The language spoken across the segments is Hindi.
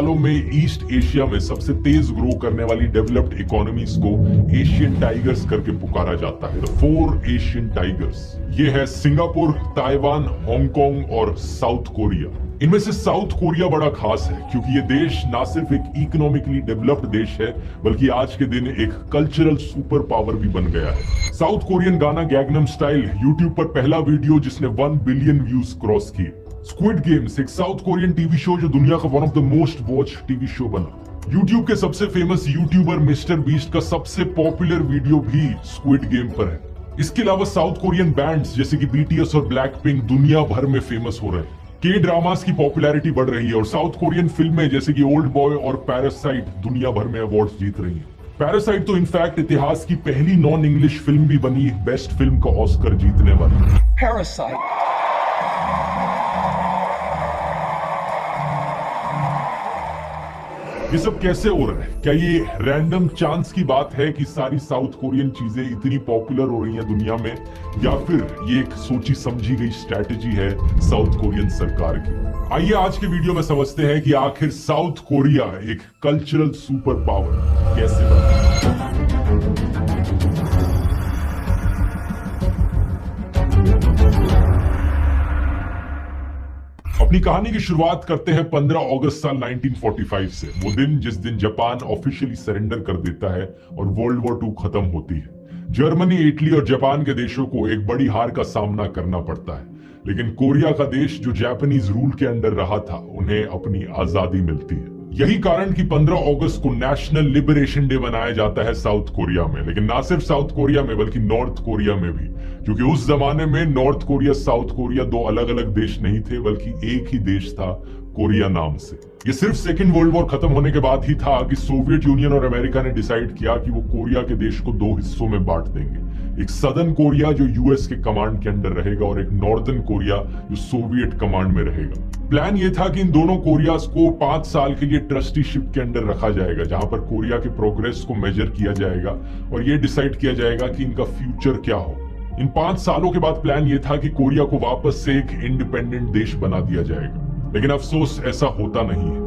सालों में ईस्ट एशिया में सबसे तेज ग्रो करने वाली डेवलप्ड इकोनॉमीज को एशियन टाइगर्स करके पुकारा जाता है। 4 एशियन टाइगर्स ये है सिंगापुर, ताइवान, हांगकांग और साउथ कोरिया। इनमें से साउथ कोरिया बड़ा खास है क्योंकि ये देश ना सिर्फ एक इकोनॉमिकली डेवलप्ड देश है बल्कि आज के दिन एक कल्चरल सुपर पावर भी बन गया है। साउथ कोरियन गाना गैंगनम स्टाइल यूट्यूब पर पहला वीडियो जिसने 1 बिलियन व्यूज क्रॉस किए। स्क्विड गेम्स एक साउथ कोरियन टीवी शो जो दुनिया का one of the most watch TV show बना। यूट्यूब के सबसे फेमस यूट्यूबर मिस्टर बीस्ट का सबसे पॉपुलर वीडियो भी स्क्विड गेम पर है। इसके अलावा साउथ कोरियन बैंड्स जैसे कि बीटीएस और ब्लैक पिंक दुनिया भर में फेमस हो रहे हैं। के ड्रामास की पॉपुलैरिटी बढ़ रही है और साउथ कोरियन फिल्में जैसे कि ओल्ड बॉय और पैरासाइट दुनिया भर में अवार्ड्स जीत रही हैं। पैरासाइट तो इनफैक्ट इतिहास की पहली नॉन इंग्लिश फिल्म भी बनी बेस्ट फिल्म का ऑस्कर जीतने वाली। Parasite. ये सब कैसे हो रहा है? क्या ये रैंडम चांस की बात है कि सारी साउथ कोरियन चीजें इतनी पॉपुलर हो रही हैं दुनिया में, या फिर ये एक सोची समझी गई स्ट्रैटेजी है साउथ कोरियन सरकार की? आइए आज के वीडियो में समझते हैं कि आखिर साउथ कोरिया एक कल्चरल सुपर पावर कैसे बना। अपनी कहानी की शुरुआत करते हैं 15 अगस्त साल 1945 से। वो दिन जिस दिन जापान ऑफिशियली सरेंडर कर देता है और वर्ल्ड वॉर 2 खत्म होती है। जर्मनी, इटली और जापान के देशों को एक बड़ी हार का सामना करना पड़ता है, लेकिन कोरिया का देश जो जापानीज रूल के अंडर रहा था उन्हें अपनी आजादी मिलती है। यही कारण कि 15 अगस्त को नेशनल लिबरेशन डे मनाया जाता है साउथ कोरिया में। लेकिन ना सिर्फ साउथ कोरिया में बल्कि नॉर्थ कोरिया में भी, क्योंकि उस जमाने में नॉर्थ कोरिया साउथ कोरिया 2 अलग अलग देश नहीं थे बल्कि एक ही देश था, कोरिया नाम से। ये सिर्फ सेकेंड वर्ल्ड वॉर खत्म होने के बाद ही था कि सोवियत यूनियन और अमेरिका ने डिसाइड किया कि वो कोरिया के देश को 2 हिस्सों में बांट देंगे। एक सदर्न कोरिया जो यूएस के कमांड के अंडर रहेगा और एक नॉर्दर्न कोरिया जो सोवियत कमांड में रहेगा। प्लान ये था कि इन दोनों कोरियाज को 5 साल के लिए ट्रस्टीशिप के अंडर रखा जाएगा, जहां पर कोरिया के प्रोग्रेस को मेजर किया जाएगा और ये डिसाइड किया जाएगा कि इनका फ्यूचर क्या हो। इन 5 सालों के बाद प्लान ये था कि कोरिया को वापस से एक इंडिपेंडेंट देश बना दिया जाएगा, लेकिन अफसोस ऐसा होता नहीं है।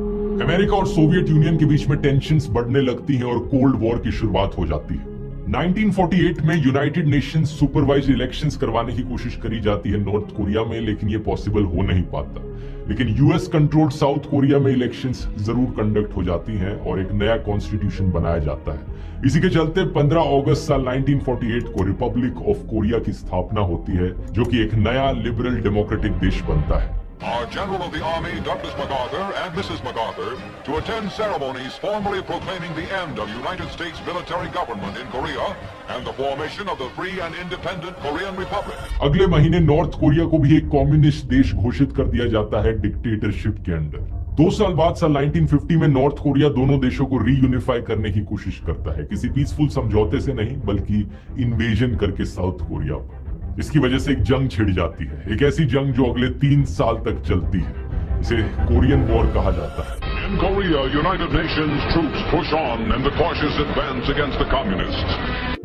अमेरिका और सोवियत यूनियन के बीच में टेंशन्स बढ़ने लगती हैं और कोल्ड वॉर की शुरुआत हो जाती है। 1948 में यूनाइटेड नेशंस सुपरवाइज्ड इलेक्शंस करवाने की कोशिश करी जाती है नॉर्थ कोरिया में, लेकिन ये पॉसिबल हो नहीं पाता। लेकिन यूएस कंट्रोल्ड साउथ कोरिया में इलेक्शंस जरूर कंडक्ट हो जाती हैं और एक नया कॉन्स्टिट्यूशन बनाया जाता है। इसी के चलते 15 अगस्त साल 1948 को रिपब्लिक ऑफ कोरिया की स्थापना होती है, जो कि एक नया लिबरल डेमोक्रेटिक देश बनता है। Our General of the Army, Douglas MacArthur, and Mrs. MacArthur, to attend ceremonies formally proclaiming the end of United States military government in Korea and the formation of the free and independent Korean Republic. अगले महीने नॉर्थ कोरिया को भी एक कम्युनिस्ट देश घोषित कर दिया जाता है डिक्टेटरशिप के अंडर। 2 साल बाद साल 1950 में नॉर्थ कोरिया दोनों देशों को रीयूनिफाई करने की कोशिश करता है, किसी पीसफुल समझौते से नहीं बल्कि इन्वेजन करके साउथ कोरिया पर। इसकी वजह से एक जंग छिड़ जाती है, एक ऐसी जंग जो अगले 3 साल तक चलती है। इसे कोरियन वॉर कहा जाता है। In Korea, United Nations troops push on and the cautious advance against the communists.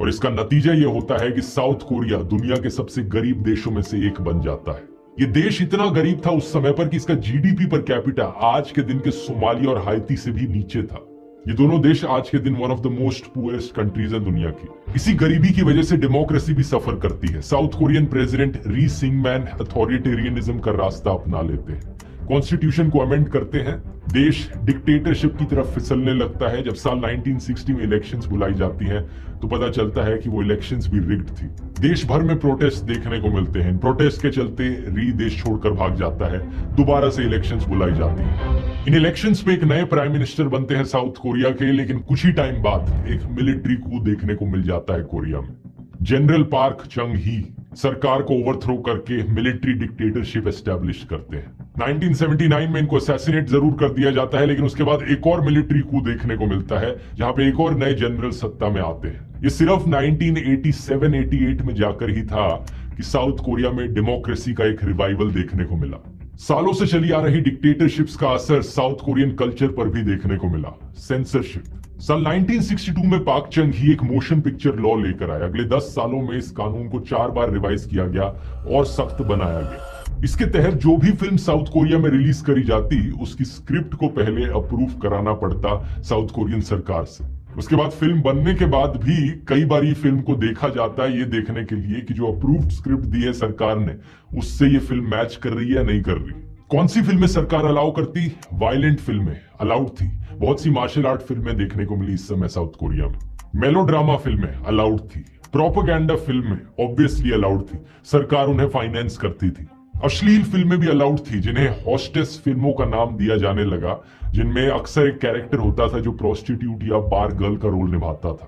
और इसका नतीजा ये होता है कि साउथ कोरिया दुनिया के सबसे गरीब देशों में से एक बन जाता है। ये देश इतना गरीब था उस समय पर कि इसका जीडीपी पर कैपिटा आज के दिन के सोमालिया और हाइती से भी नीचे था। ये दोनों देश आज के दिन one of the most poorest countries है दुनिया की। इसी गरीबी की वजह से डेमोक्रेसी भी सफर करती है। साउथ कोरियन प्रेसिडेंट री सिंगमैन अथॉरिटेरियनिज्म का रास्ता अपना लेते हैं, कॉन्स्टिट्यूशन को अमेंड करते हैं, देश डिक्टेटरशिप की तरफ फिसलने लगता है। जब साल 1960 में इलेक्शंस बुलाई जाती हैं तो पता चलता है कि वो इलेक्शंस भी रिग्ड थी। देश भर में प्रोटेस्ट देखने को मिलते हैं। प्रोटेस्ट के चलते री देश छोड़कर भाग जाता है, दोबारा से इलेक्शंस बुलाई जाती हैं। इन इलेक्शंस में एक नए प्राइम मिनिस्टर बनते हैं साउथ कोरिया के, लेकिन कुछ ही टाइम बाद एक मिलिट्री कू देखने को मिल जाता है कोरिया में। जनरल पार्क चंग ही सरकार को ओवरथ्रो करके मिलिट्री डिक्टेटरशिप एस्टैब्लिश करते हैं। 1979 में इनको असैसिनेट जरूर कर दिया जाता है, लेकिन उसके बाद एक और मिलिट्री कू देखने को मिलता है जहां पे एक और नए जनरल सत्ता में आते हैं। ये सिर्फ 1987-88 में जाकर ही था कि साउथ कोरिया में डेमोक्रेसी का एक रिवाइवल देखने को मिला। सालों से चली आ रही डिक्टेटरशिप्स का असर साउथ कोरियन कल्चर पर भी देखने को मिला। सेंसरशिप, साल 1962 में पाक चंग ही एक मोशन पिक्चर लॉ लेकर आया। अगले 10 सालों में इस कानून को 4 बार रिवाइज किया गया और सख्त बनाया गया। इसके तहत जो भी फिल्म साउथ कोरिया में रिलीज करी जाती, उसकी स्क्रिप्ट को पहले अप्रूव कराना पड़ता साउथ कोरियन सरकार से। उसके बाद फिल्म बनने के बाद भी कई बार ये फिल्म को देखा जाता है, ये देखने के लिए कि जो अप्रूव्ड स्क्रिप्ट दी है सरकार ने, उससे ये फिल्म मैच कर रही है या नहीं कर रही। कौन सी फिल्में सरकार अलाउ करती? वायलेंट फिल्में अलाउड थी। बहुत सी मार्शल आर्ट फिल्में देखने को मिली इस समय साउथ कोरिया में। मेलोड्रामा फिल्में अलाउड थी। प्रोपेगेंडा फिल्में ऑब्वियसली अलाउड थी, सरकार उन्हें फाइनेंस करती थी। अश्लील फिल्में भी अलाउड थी, जिन्हें हॉस्टेस फिल्मों का नाम दिया जाने लगा, जिनमें अक्सर एक कैरेक्टर होता था जो प्रोस्टिट्यूट या बार गर्ल का रोल निभाता था।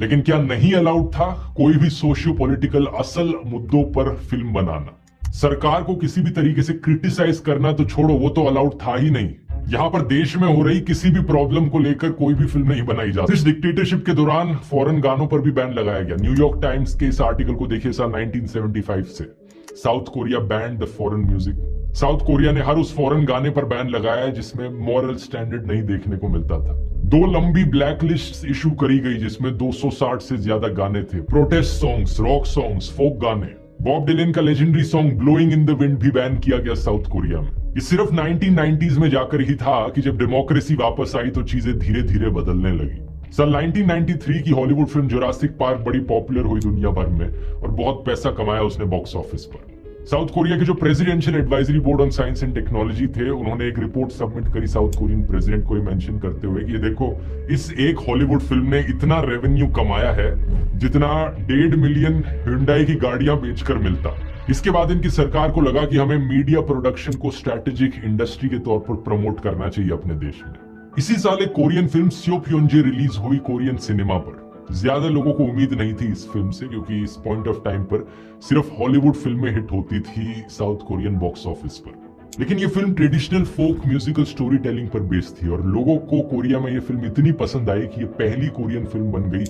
लेकिन क्या नहीं अलाउड था? कोई भी सोशियो पॉलिटिकल असल मुद्दों पर फिल्म बनाना। सरकार को किसी भी तरीके से क्रिटिसाइज करना तो छोड़ो, वो तो अलाउड था ही नहीं। यहाँ पर देश में हो रही किसी भी प्रॉब्लम को लेकर कोई भी फिल्म नहीं बनाई जाती। इस डिक्टेटरशिप के दौरान फॉरेन गानों पर भी बैन लगाया गया। न्यूयॉर्क टाइम्स के इस आर्टिकल को देखिए साल 1975 से। South Korea band the foreign music. South Korea ने हर उस फॉरेन गाने पर बैन लगाया जिसमें मॉरल स्टैंडर्ड नहीं देखने को मिलता था। 2 लंबी ब्लैक लिस्ट इशू करी गई जिसमें 260 से ज्यादा गाने थे। प्रोटेस्ट सॉन्ग्स, रॉक सॉन्ग्स, फोक गाने। बॉब डिलन का legendary song blowing in the wind भी बैन किया गया साउथ कोरिया में। ये सिर्फ 1990s में जाकर ही था कि जब डेमोक्रेसी वापस आई तो चीजें धीरे धीरे बदलने लगी। साल 1993 की हॉलीवुड फिल्म जुरासिक पार्क बड़ी पॉपुलर हुई दुनिया भर में और बहुत पैसा कमाया उसने बॉक्स ऑफिस पर। साउथ कोरिया के जो presidential advisory board on science and technology थे, उन्होंने एक रिपोर्ट सबमिट करी साउथ कोरियन प्रेसिडेंट को मेंशन करते हुए कि ये देखो, इस एक हॉलीवुड फिल्म ने इतना रेवेन्यू कमाया है जितना 1.5 मिलियन Hyundai की गाड़ियां बेचकर मिलता। इसके बाद इनकी सरकार को लगा कि हमें मीडिया प्रोडक्शन को स्ट्रेटेजिक इंडस्ट्री के तौर पर प्रमोट करना चाहिए अपने देश में। इसी साल एक कोरियन फिल्म स्योप्योंजे रिलीज हुई कोरियन सिनेमा पर। ज्यादा लोगों को उम्मीद नहीं थी इस फिल्म से, क्योंकि इस पॉइंट ऑफ टाइम पर सिर्फ हॉलीवुड फिल्में हिट होती थी साउथ कोरियन बॉक्स ऑफिस पर। लेकिन ये film traditional folk musical story telling पर बेस्ड थी और लोगों को कोरिया में ये फिल्म इतनी पसंद आई कि ये पहली कोरियन फिल्म बन गई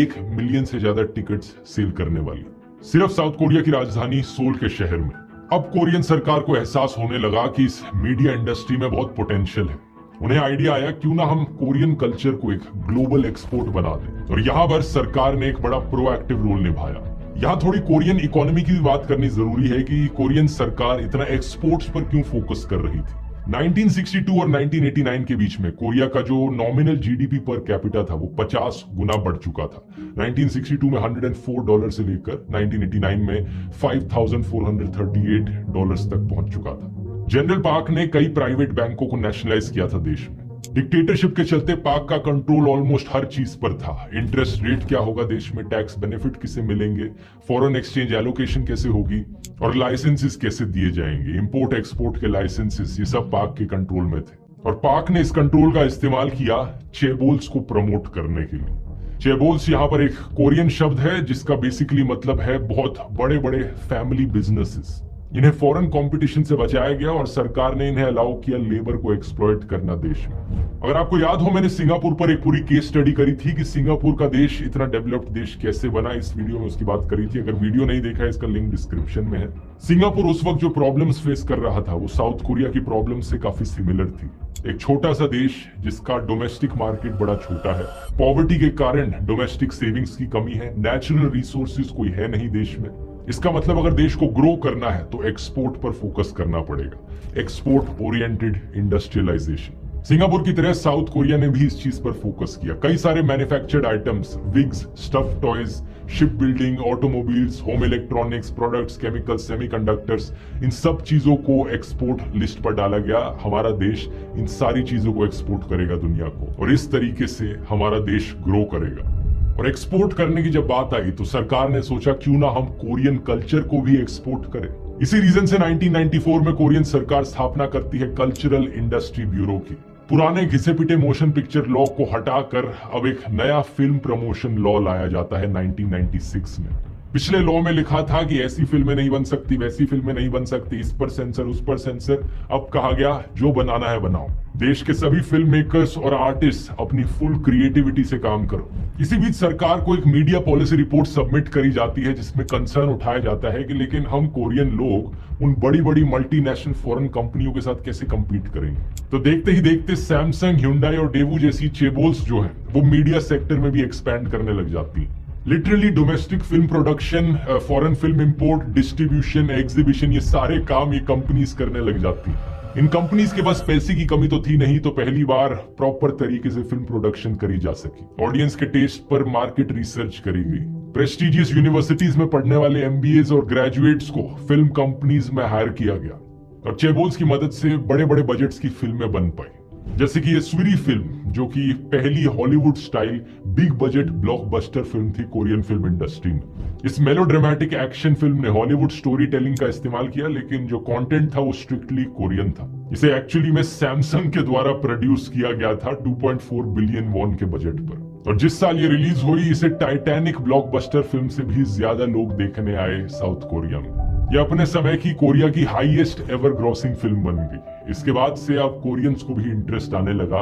1 मिलियन से ज्यादा टिकट्स सेल करने वाली, सिर्फ साउथ कोरिया की राजधानी सोल के शहर में। अब कोरियन सरकार को एहसास होने लगा कि इस मीडिया इंडस्ट्री में बहुत पोटेंशियल है। उन्हें आइडिया आया क्यों ना हम कोरियन कल्चर को एक ग्लोबल एक्सपोर्ट बना दें, और यहाँ पर सरकार ने एक बड़ा प्रोएक्टिव रोल निभाया। यहाँ थोड़ी कोरियन इकोनॉमी की भी बात करनी जरूरी है कि कोरियन सरकार इतना एक्सपोर्ट्स पर क्यों फोकस कर रही थी। 1962 और 1989 के बीच में कोरिया का जो नॉमिनल जीडीपी पर कैपिटा था वो 50 गुना बढ़ चुका था। 1962 में $104 से लेकर 1989 में $5,438 तक पहुंच चुका था। जनरल पार्क ने कई प्राइवेट बैंकों को नेशनलाइज किया था देश में। डिक्टेटरशिप के चलते पाक का कंट्रोल ऑलमोस्ट हर चीज पर था। इंटरेस्ट रेट क्या होगा देश में, टैक्स बेनिफिट किसे मिलेंगे, फॉरेन एक्सचेंज एलोकेशन कैसे होगी और लाइसेंसेस कैसे दिए जाएंगे, इंपोर्ट एक्सपोर्ट के लाइसेंसेस, ये सब पाक के कंट्रोल में थे। और पाक ने इस कंट्रोल का इस्तेमाल किया चेबोल्स को प्रमोट करने के लिए। चेबोल्स यहाँ पर एक कोरियन शब्द है जिसका बेसिकली मतलब है बहुत बड़े बड़े फैमिली बिजनेसेस। इन्हें फॉरेन कंपटीशन से बचाया गया और सरकार ने इन्हें अलाउ किया लेबर को एक्सप्लॉइट करना देश में। अगर आपको याद हो, मैंने सिंगापुर पर एक पूरी केस स्टडी करी थी कि सिंगापुर का देश इतना डेवलप्ड देश कैसे बना। इस वीडियो में उसकी बात करी थी। अगर वीडियो नहीं देखा है, इसका लिंक डिस्क्रिप्शन में है। सिंगापुर उस वक्त जो प्रॉब्लम्स फेस कर रहा था वो साउथ कोरिया की प्रॉब्लम से काफी सिमिलर थी। एक छोटा सा देश जिसका डोमेस्टिक मार्केट बड़ा छोटा है, पॉवर्टी के कारण डोमेस्टिक सेविंग्स की कमी है, नेचुरल रिसोर्सेज कोई है नहीं देश में। इसका मतलब अगर देश को ग्रो करना है तो एक्सपोर्ट पर फोकस करना पड़ेगा, एक्सपोर्ट ओरिएंटेड इंडस्ट्रियलाइजेशन। सिंगापुर की तरह साउथ कोरिया ने भी इस चीज पर फोकस किया। कई सारे manufactured items, wigs, stuff toys, ship building, automobiles, home electronics products, chemicals, semiconductors, इन सब चीजों को एक्सपोर्ट लिस्ट पर डाला गया। हमारा देश इन सारी चीजों को एक्सपोर्ट करेगा दुनिया को, और इस तरीके से हमारा देश ग्रो करेगा। और एक्सपोर्ट करने की जब बात आई तो सरकार ने सोचा क्यों ना हम कोरियन कल्चर को भी एक्सपोर्ट करें। इसी रीजन से 1994 में कोरियन सरकार स्थापना करती है कल्चरल इंडस्ट्री ब्यूरो की। पुराने घिसे पिटे मोशन पिक्चर लॉ को हटाकर अब एक नया फिल्म प्रमोशन लॉ लाया जाता है 1996 में। पिछले लॉ में लिखा था कि ऐसी फिल्में नहीं बन सकती, वैसी फिल्में नहीं बन सकती, इस पर सेंसर, उस पर सेंसर। अब कहा गया जो बनाना है बनाओ। देश के सभी फिल्म मेकर्स और आर्टिस्ट अपनी फुल क्रिएटिविटी से काम करो। इसी बीच सरकार को एक मीडिया पॉलिसी रिपोर्ट सबमिट करी जाती है जिसमें कंसर्न उठाया जाता है कि लेकिन हम कोरियन लोग उन बड़ी बड़ी मल्टीनेशनल फॉरेन कंपनियों के साथ कैसे compete करेंगे। तो देखते ही देखते सैमसंग, ह्युंडई और डेवू जैसी चेबोल्स जो है वो मीडिया सेक्टर में भी एक्सपैंड करने लग जाती है। Literally domestic film production, foreign film import, distribution, exhibition, ये सारे काम ये कंपनीज करने लग जाती हैं। इन कंपनीज के पास पैसे की कमी तो थी नहीं, तो पहली बार प्रॉपर तरीके से फिल्म प्रोडक्शन करी जा सकी। ऑडियंस के टेस्ट पर मार्केट रिसर्च करी गई। प्रेस्टिजियस यूनिवर्सिटीज में पढ़ने वाले एमबीएज और ग्रेजुएट्स को फिल्म कंपनीज में हायर किया गया और चेबोल्स की मदद से बड़े बड़े बजट्स की फिल्में बन पाई। जैसे कि ये स्वीरी फिल्म, जो कि पहली Hollywood style big budget blockbuster film थी कोरियन फिल्म इंडस्ट्री में। इस मेलोड्रामेटिक एक्शन फिल्म ने हॉलीवुड स्टोरी टेलिंग का इस्तेमाल किया, लेकिन जो कंटेंट था वो स्ट्रिक्टली कोरियन था। इसे एक्चुअली में सैमसंग के द्वारा प्रोड्यूस किया गया था 2.4 बिलियन वॉन के बजट पर। और जिस साल ये रिलीज हुई, इसे टाइटैनिक ब्लॉकबस्टर फिल्म से भी ज्यादा लोग देखने आए साउथ कोरिया में। यह अपने समय की कोरिया की हाईएस्ट एवर ग्रॉसिंग फिल्म बन गई। इसके बाद से अब कोरियंस को भी इंटरेस्ट आने लगा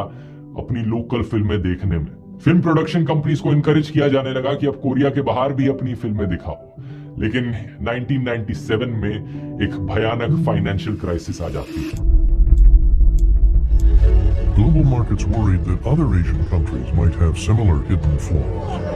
अपनी लोकल फिल्में देखने में। फिल्म प्रोडक्शन कंपनीज को इनकरेज किया जाने लगा कि अब कोरिया के बाहर भी अपनी फिल्में दिखाओ। लेकिन 1997 में एक भयानक फाइनेंशियल क्राइसिस आ जाती है। Global markets worried that other Asian countries might have similar hidden flaws.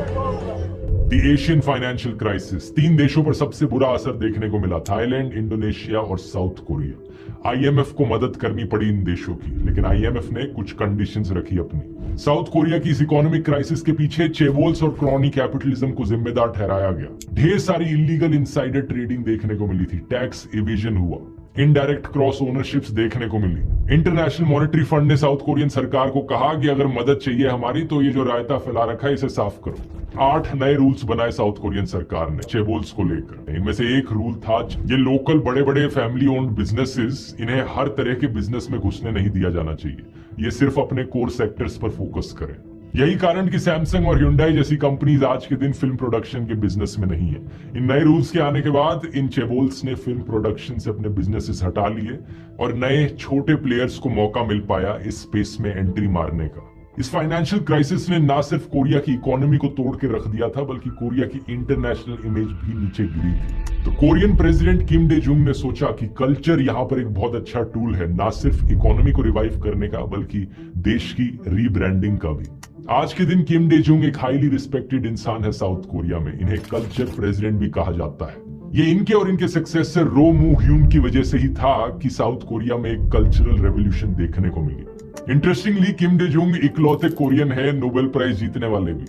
The Asian financial crisis. 3 देशों पर सबसे बुरा असर देखने को मिला, थाईलैंड, इंडोनेशिया और साउथ कोरिया। आईएमएफ को मदद करनी पड़ी इन देशों की, लेकिन आईएमएफ ने कुछ कंडीशंस रखी अपनी। साउथ कोरिया की इस इकोनॉमिक क्राइसिस के पीछे चेवोल्स और क्रॉनी कैपिटलिज्म को जिम्मेदार ठहराया गया। ढेर सारी इलीगल इनसाइडर ट्रेडिंग देखने को मिली थी, टैक्स इवेजन हुआ, इनडायरेक्ट क्रॉस ओनरशिप्स देखने को मिली। इंटरनेशनल मॉनेटरी फंड ने साउथ कोरियन सरकार को कहा कि अगर मदद चाहिए हमारी तो ये जो रायता फैला रखा है इसे साफ करो। 8 नए रूल्स बनाए साउथ कोरियन सरकार ने चेबोल्स को लेकर। इनमें से एक रूल था, ये लोकल बड़े बड़े फैमिली ओन्ड बिजनेसेस, इन्हें हर तरह के बिजनेस में घुसने नहीं दिया जाना चाहिए। ये सिर्फ अपने कोर सेक्टर्स पर फोकस करें। यही कारण कि सैमसंग और ह्युंडई जैसी कंपनीज आज के दिन फिल्म प्रोडक्शन के बिजनेस में नहीं है। इन नए रूल्स के आने के बाद इन चेबोल्स ने फिल्म प्रोडक्शन से अपने बिजनेसेस हटा लिए और नए छोटे प्लेयर्स को मौका मिल पाया इस स्पेस में एंट्री मारने का। इस फाइनेंशियल क्राइसिस ने ना सिर्फ कोरिया की इकोनॉमी को तोड़ के रख दिया था, बल्कि कोरिया की इंटरनेशनल इमेज भी नीचे गिरी थी। तो Korean president Kim day Jung ने सोचा कि कल्चर यहाँ पर एक बहुत अच्छा टूल है, ना सिर्फ इकोनॉमी को रिवाइव करने का बल्कि देश की रीब्रांडिंग का भी। आज के दिन किम डे जुंग एक हाईली रिस्पेक्टेड इंसान है साउथ कोरिया में। इन्हें कल्चर प्रेसिडेंट भी कहा जाता है। ये इनके और इनके सक्सेसर रो मू ह्यून की वजह से ही था कि साउथ कोरिया में एक कल्चरल रेवोल्यूशन देखने को मिली। इंटरेस्टिंगली किम डे जुंग इकलौते कोरियन है नोबेल प्राइज जीतने वाले भी।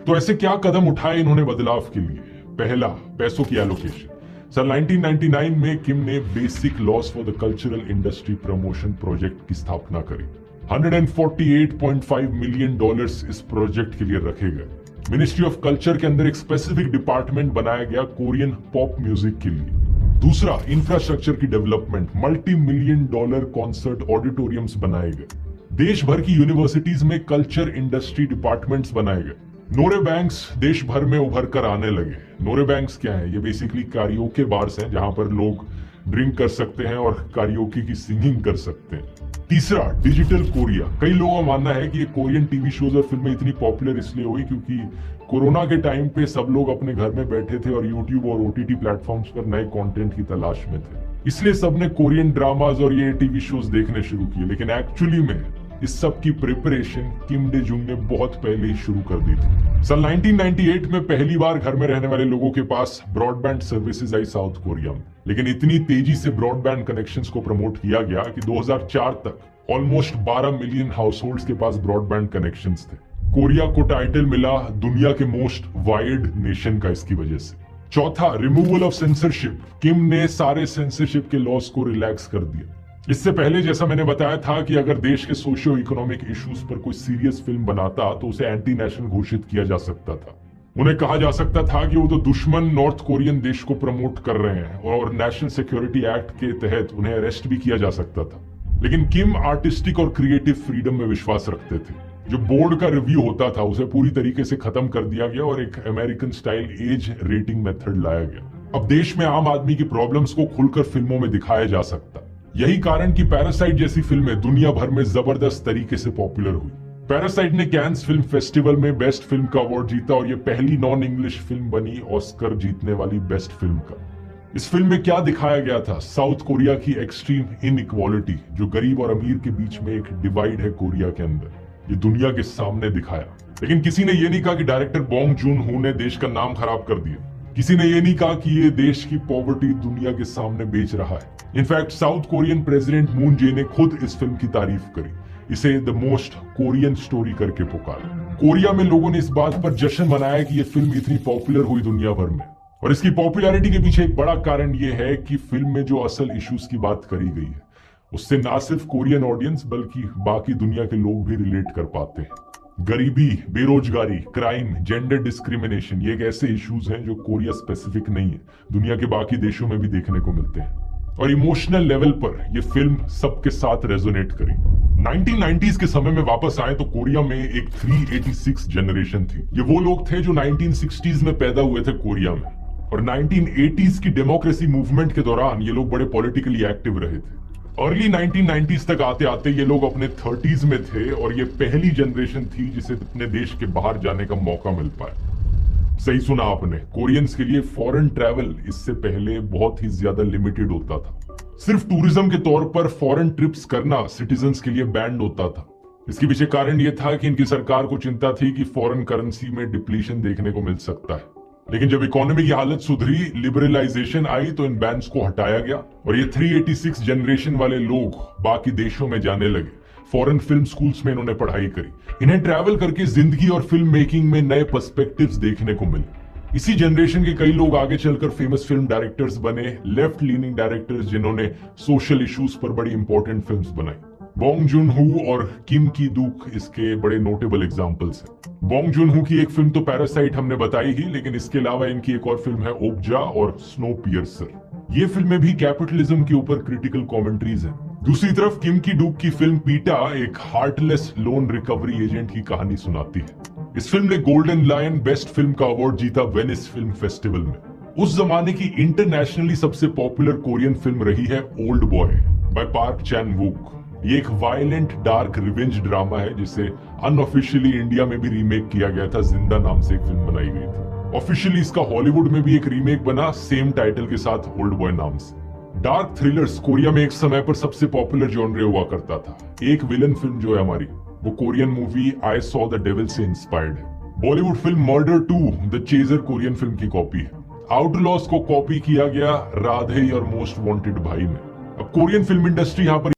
तो ऐसे क्या कदम उठाए इन्होंने बदलाव के लिए? पहला, पैसों की एलोकेशन। सन 1999 में किम ने basic loss for the cultural industry promotion project की स्थापना करी। $148.5 मिलियन इस प्रोजेक्ट के लिए रखे गए। मिनिस्ट्री ऑफ कल्चर के अंदर एक स्पेसिफिक डिपार्टमेंट बनाया गया कोरियन पॉप म्यूजिक के लिए। दूसरा, इंफ्रास्ट्रक्चर की डेवलपमेंट। $multi-million कॉन्सर्ट ऑडिटोरियम्स बनाए गए। देश भर की यूनिवर्सिटीज में कल्चर इंडस्ट्री डिपार्टमेंट्स बनाए गए। नोरे बैंक्स देश भर में उभर कर आने लगे। नोरे बैंक्स क्या है? ये बेसिकली कारियोके बार्स हैं जहां पर लोग ड्रिंक कर सकते हैं और कारियोके की सिंगिंग कर सकते हैं। तीसरा, डिजिटल कोरिया। कई लोगों का मानना है कि ये कोरियन टीवी शोज और फिल्में इतनी पॉपुलर इसलिए हुई क्योंकि कोरोना के टाइम पे सब लोग अपने घर में बैठे थे और यूट्यूब और ओटीटी प्लेटफॉर्म्स पर नए कंटेंट की तलाश में थे, इसलिए सबने कोरियन ड्रामाज और ये टीवी शोज देखने शुरू किए। लेकिन एक्चुअली में इस सब की प्रिपरेशन किम डे जुंग ने बहुत पहले ही शुरू कर दी थी। सन 1998 में पहली बार घर में रहने वाले लोगों के पास ब्रॉडबैंड सर्विसेज आई साउथ कोरिया में। लेकिन इतनी तेजी से ब्रॉडबैंड कनेक्शंस को प्रमोट किया गया कि 2004 तक ऑलमोस्ट 12 मिलियन हाउस होल्ड्स के पास ब्रॉडबैंड कनेक्शंस थे। कोरिया को टाइटल मिला दुनिया के मोस्ट वायर्ड नेशन का इसकी वजह से। चौथा, रिमूवल ऑफ सेंसरशिप। किम ने सारे सेंसरशिप के लॉस को रिलैक्स कर दिया। इससे पहले जैसा मैंने बताया था कि अगर देश के सोशियो इकोनॉमिक इश्यूज पर कोई सीरियस फिल्म बनाता तो उसे एंटी नेशनल घोषित किया जा सकता था। उन्हें कहा जा सकता था कि वो तो दुश्मन नॉर्थ कोरियन देश को प्रमोट कर रहे हैं और नेशनल सिक्योरिटी एक्ट के तहत उन्हें अरेस्ट भी किया जा सकता था। लेकिन किम आर्टिस्टिक और क्रिएटिव फ्रीडम में विश्वास रखते थे। जो बोर्ड का रिव्यू होता था उसे पूरी तरीके से खत्म कर दिया गया और एक American style age rating method लाया गया। अब देश में आम आदमी की प्रॉब्लम्स को खुलकर फिल्मों में दिखाया जा सकता। यही कारण कि पैरासाइट जैसी फिल्में दुनिया भर में जबरदस्त तरीके से पॉपुलर हुई। पैरासाइट ने कैन्स फिल्म फेस्टिवल में बेस्ट फिल्म का अवार्ड जीता और यह पहली नॉन इंग्लिश फिल्म बनी ऑस्कर जीतने वाली बेस्ट फिल्म का। इस फिल्म में क्या दिखाया गया था? साउथ कोरिया की एक्सट्रीम इनइक्वालिटी, जो गरीब और अमीर के बीच में एक डिवाइड है कोरिया के अंदर, ये दुनिया के सामने दिखाया। लेकिन किसी ने ये नहीं कहा कि डायरेक्टर बॉन्ग जून हो ने देश का नाम खराब कर दिया। किसी ने ये नहीं कहा कि ये देश की पॉवर्टी दुनिया के सामने बेच रहा है। In fact south Korean president Moon Jae ने खुद इस फिल्म की तारीफ करी, इसे द मोस्ट कोरियन स्टोरी करके पुकारा। कोरिया में लोगों ने इस बात पर जश्न मनाया कि ये फिल्म इतनी पॉपुलर हुई दुनिया भर में। और इसकी पॉपुलैरिटी के पीछे एक बड़ा कारण ये है कि फिल्म में जो असल इश्यूज की बात करी गई है उससे ना सिर्फ कोरियन ऑडियंस बल्कि बाकी दुनिया के लोग भी रिलेट कर पाते हैं। गरीबी, बेरोजगारी, क्राइम, जेंडर डिस्क्रिमिनेशन, ये एक ऐसे इश्यूज हैं जो कोरिया स्पेसिफिक नहीं है, दुनिया के बाकी देशों में भी देखने को मिलते हैं। और इमोशनल लेवल पर यह फिल्म सबके साथ रेजोनेट करी। 1990s के समय में वापस आए तो कोरिया में एक 386 जनरेशन थी। ये वो लोग थे जो 1960s में पैदा हुए थे कोरिया में, और 1980s की डेमोक्रेसी मूवमेंट के दौरान ये लोग बड़े पॉलिटिकली एक्टिव रहे थे। अर्ली 1990s तक आते आते ये लोग अपने 30s में थे और ये पहली जनरेशन थी जिसे अपने देश के बाहर जाने का मौका मिल पाया। सही सुना आपने, कोरियंस के लिए फॉरेन ट्रैवल इससे पहले बहुत ही ज्यादा लिमिटेड होता था। सिर्फ टूरिज्म के तौर पर फॉरेन ट्रिप्स करना सिटीजन्स के लिए बैंड होता था। इसके पीछे कारण यह था कि इनकी सरकार को चिंता थी कि फॉरेन करेंसी में डिप्लीशन देखने को मिल सकता है। लेकिन जब इकोनॉमी की हालत सुधरी, लिबरलाइजेशन आई तो इन बैन्स को हटाया गया और ये 386 जनरेशन वाले लोग बाकी देशों में जाने लगे। फॉरेन फिल्म स्कूल्स में इन्होंने पढ़ाई करी। इन्हें ट्रैवल करके जिंदगी और फिल्म मेकिंग में नए पर्सपेक्टिव्स देखने को मिले। इसी जनरेशन के कई लोग आगे चलकर फेमस फिल्म डायरेक्टर्स बने, लेफ्ट लीनिंग डायरेक्टर्स जिन्होंने सोशल इश्यूज पर बड़ी इंपॉर्टेंट फिल्म्स बनाई। बॉन्ग जून हो और किम की दूक इसके बड़े नोटेबल एग्जांपल्स हैं। बॉन्ग जून हो की एक फिल्म तो पैरासाइट हमने बताई ही, लेकिन इसके अलावा इनकी एक और फिल्म है ओकजा और स्नो पियर्सर। ये फिल्में भी कैपिटलिज्म के ऊपर क्रिटिकल कमेंट्रीज हैं। दूसरी तरफ किम की डूक की फिल्म पीटा एक हार्टलेस लोन रिकवरी एजेंट की कहानी सुनाती है। इस फिल्म ने गोल्डन लायन बेस्ट फिल्म का अवार्ड जीता वेनिस फिल्म फेस्टिवल में। उस जमाने की इंटरनेशनली सबसे पॉपुलर कोरियन फिल्म रही है ओल्ड बॉय बाय पार्क चैन वूक। ये एक वायलेंट डार्क रिवेंज ड्रामा है जिसे अनऑफिशियली इंडिया में भी रीमेक किया गया था। जिंदा नाम से एक फिल्म बनाई गई थी। ऑफिशियली इसका हॉलीवुड में भी एक रीमेक बना सेम टाइटल के साथ ओल्ड बॉय नाम से। डार्क थ्रिलर्स कोरिया में एक समय पर सबसे पॉपुलर जॉनर हुआ करता था। एक विलन फिल्म जो है हमारी, वो Korean movie I saw the devil से इंस्पायर्ड है। Bollywood film murder 2 the chaser Korean film की कॉपी है। आउटलॉस को कॉपी किया गया राधे और मोस्ट वांटेड भाई में। अब कोरियन फिल्म इंडस्ट्री यहाँ पर